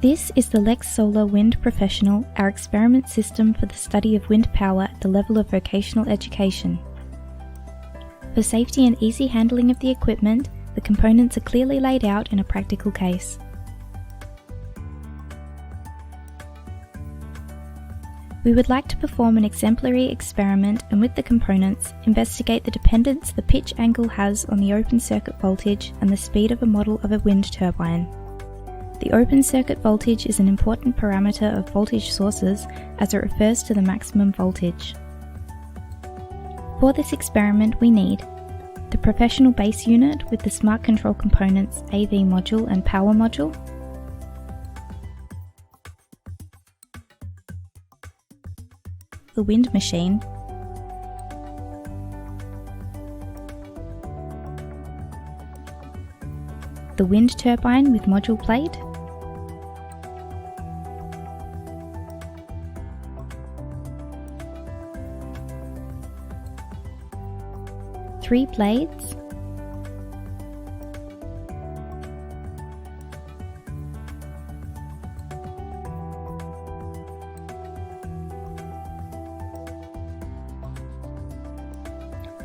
This is the leXsolar Wind Professional, our experiment system for the study of wind power at the level of vocational education. For safety and easy handling of the equipment, the components are clearly laid out in a practical case. We would like to perform an exemplary experiment and with the components, investigate the dependence the pitch angle has on the open circuit voltage and the speed of a model of a wind turbine. The open circuit voltage is an important parameter of voltage sources as it refers to the maximum voltage. For this experiment we need the professional base unit with the smart control components AV module and power module, the wind machine, the wind turbine with module plate, three blades,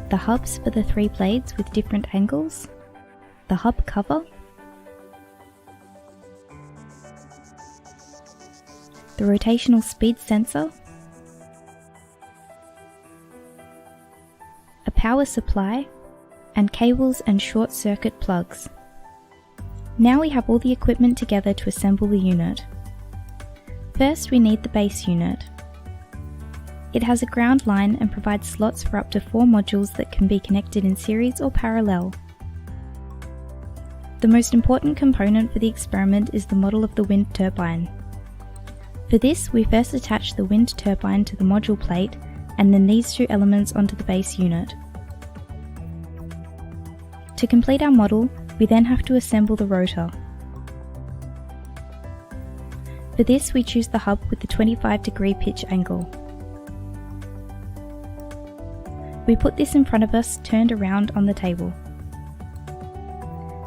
the hubs for the three blades with different angles, the hub cover, the rotational speed sensor, a power supply, and cables and short circuit plugs. Now we have all the equipment together to assemble the unit. First we need the base unit. It has a ground line and provides slots for up to 4 modules that can be connected in series or parallel. The most important component for the experiment is the model of the wind turbine. For this, we first attach the wind turbine to the module plate and then these two elements onto the base unit. To complete our model, we then have to assemble the rotor. For this, we choose the hub with the 25-degree pitch angle. We put this in front of us, turned around on the table.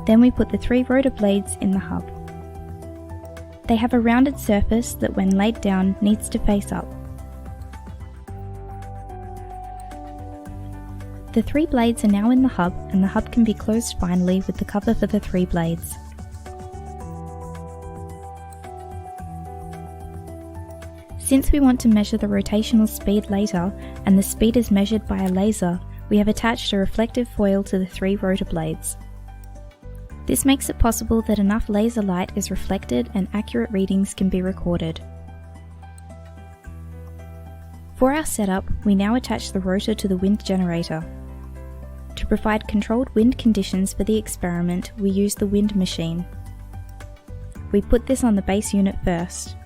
Then we put the 3 rotor blades in the hub. They have a rounded surface that when laid down needs to face up. The 3 blades are now in the hub and the hub can be closed finally with the cover for the 3 blades. Since we want to measure the rotational speed later and the speed is measured by a laser, we have attached a reflective foil to the 3 rotor blades. This makes it possible that enough laser light is reflected and accurate readings can be recorded. For our setup, we now attach the rotor to the wind generator. To provide controlled wind conditions for the experiment, we use the wind machine. We put this on the base unit first.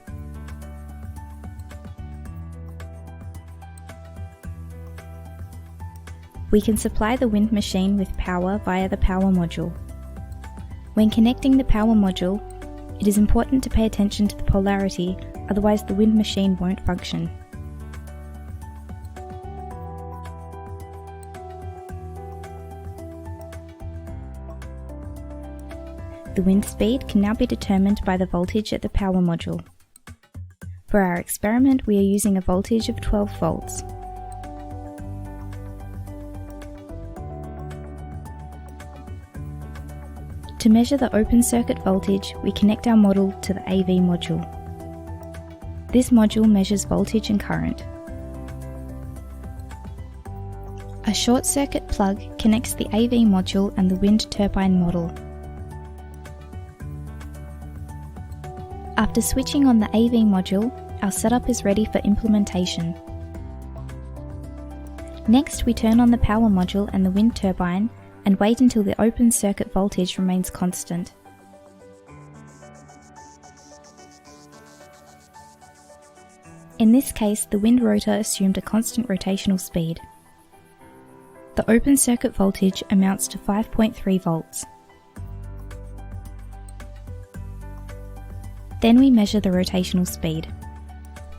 We can supply the wind machine with power via the power module. When connecting the power module, it is important to pay attention to the polarity, otherwise the wind machine won't function. The wind speed can now be determined by the voltage at the power module. For our experiment, we are using a voltage of 12 volts. To measure the open circuit voltage, we connect our model to the AV module. This module measures voltage and current. A short circuit plug connects the AV module and the wind turbine model. After switching on the AV module, our setup is ready for implementation. Next, we turn on the power module and the wind turbine and wait until the open circuit voltage remains constant. In this case, the wind rotor assumed a constant rotational speed. The open circuit voltage amounts to 5.3 volts. Then we measure the rotational speed.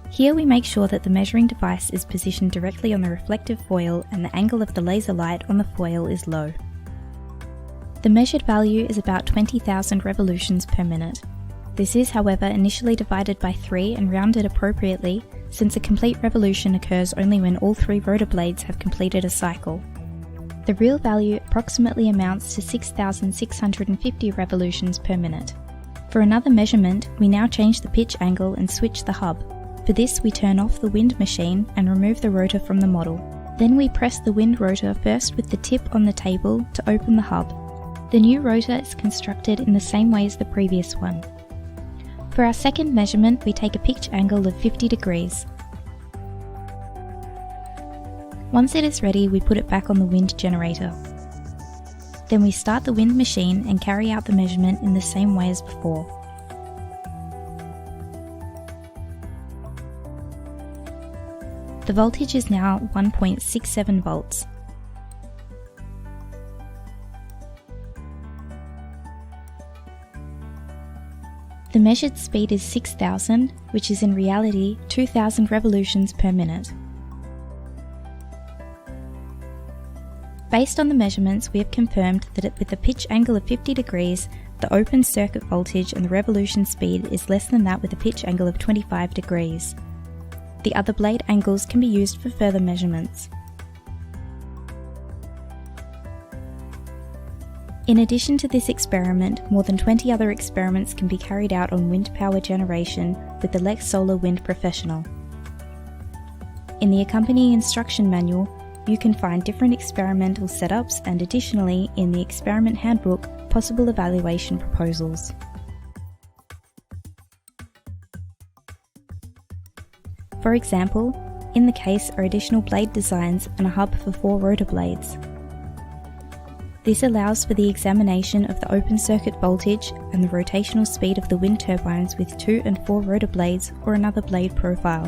Here we make sure that the measuring device is positioned directly on the reflective foil and the angle of the laser light on the foil is low. The measured value is about 20,000 revolutions per minute. This is, however, initially divided by 3 and rounded appropriately, since a complete revolution occurs only when all 3 rotor blades have completed a cycle. The real value approximately amounts to 6,650 revolutions per minute. For another measurement, we now change the pitch angle and switch the hub. For this, we turn off the wind machine and remove the rotor from the model. Then we press the wind rotor first with the tip on the table to open the hub. The new rotor is constructed in the same way as the previous one. For our second measurement, we take a pitch angle of 50 degrees. Once it is ready, we put it back on the wind generator. Then we start the wind machine and carry out the measurement in the same way as before. The voltage is now 1.67 volts. The measured speed is 6,000, which is in reality 2,000 revolutions per minute. Based on the measurements, we have confirmed that with a pitch angle of 50 degrees, the open circuit voltage and the revolution speed is less than that with a pitch angle of 25 degrees. The other blade angles can be used for further measurements. In addition to this experiment, more than 20 other experiments can be carried out on wind power generation with the leXsolar Wind Professional. In the accompanying instruction manual, you can find different experimental setups and additionally, in the experiment handbook, possible evaluation proposals. For example, in the case are additional blade designs and a hub for 4 rotor blades. This allows for the examination of the open circuit voltage and the rotational speed of the wind turbines with 2 and 4 rotor blades or another blade profile.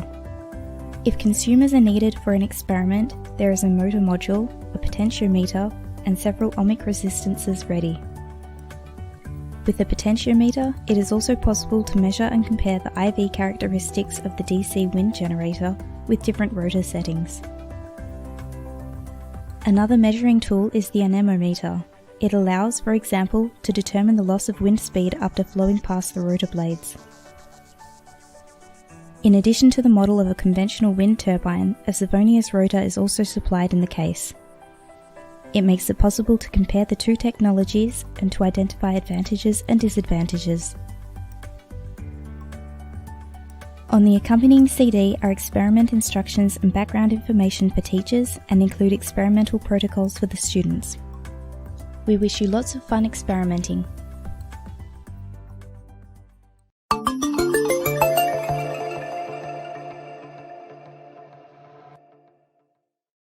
If consumers are needed for an experiment, there is a motor module, a potentiometer, and several ohmic resistances ready. With the potentiometer, it is also possible to measure and compare the IV characteristics of the DC wind generator with different rotor settings. Another measuring tool is the anemometer. It allows, for example, to determine the loss of wind speed after flowing past the rotor blades. In addition to the model of a conventional wind turbine, a Savonius rotor is also supplied in the case. It makes it possible to compare the 2 technologies and to identify advantages and disadvantages. On the accompanying CD are experiment instructions and background information for teachers and include experimental protocols for the students. We wish you lots of fun experimenting.